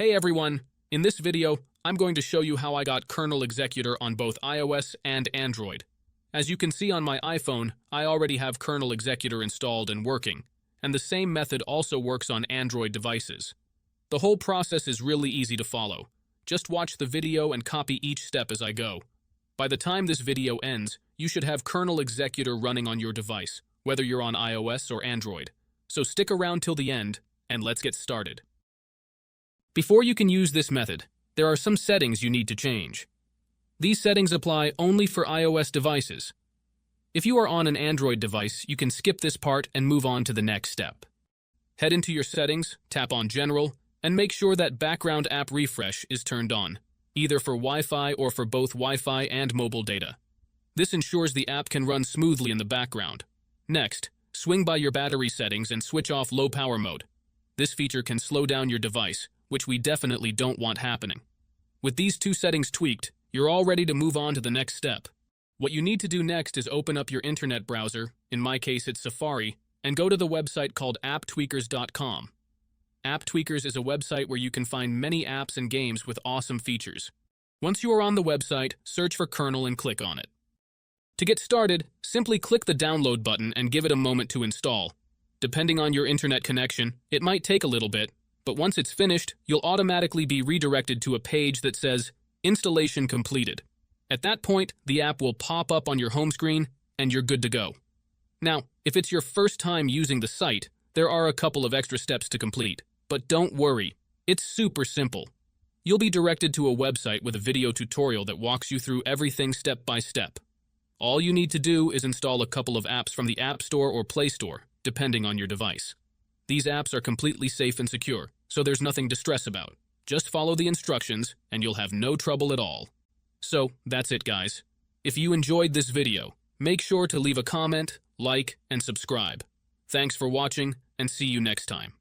Hey everyone! In this video, I'm going to show you how I got Kernel Executor on both iOS and Android. As you can see on my iPhone, I already have Kernel Executor installed and working, and the same method also works on Android devices. The whole process is really easy to follow. Just watch the video and copy each step as I go. By the time this video ends, you should have Kernel Executor running on your device, whether you're on iOS or Android. So stick around till the end, and let's get started. Before you can use this method, there are some settings you need to change. These settings apply only for iOS devices. If you are on an Android device, you can skip this part and move on to the next step. Head into your settings, tap on General, and make sure that Background App Refresh is turned on, either for Wi-Fi or for both Wi-Fi and mobile data. This ensures the app can run smoothly in the background. Next, swing by your battery settings and switch off low power mode. This feature can slow down your device, which we definitely don't want happening. With these two settings tweaked, you're all ready to move on to the next step. What you need to do next is open up your internet browser, in my case it's Safari, and go to the website called apptweakers.com. AppTweakers is a website where you can find many apps and games with awesome features. Once you are on the website, search for Kernel and click on it. To get started, simply click the download button and give it a moment to install. Depending on your internet connection, it might take a little bit, but once it's finished, you'll automatically be redirected to a page that says, Installation completed. At that point, the app will pop up on your home screen, and you're good to go. Now, if it's your first time using the site, there are a couple of extra steps to complete. But don't worry, it's super simple. You'll be directed to a website with a video tutorial that walks you through everything step by step. All you need to do is install a couple of apps from the App Store or Play Store, depending on your device. These apps are completely safe and secure, so there's nothing to stress about. Just follow the instructions, and you'll have no trouble at all. So, that's it guys. If you enjoyed this video, make sure to leave a comment, like, and subscribe. Thanks for watching, and see you next time.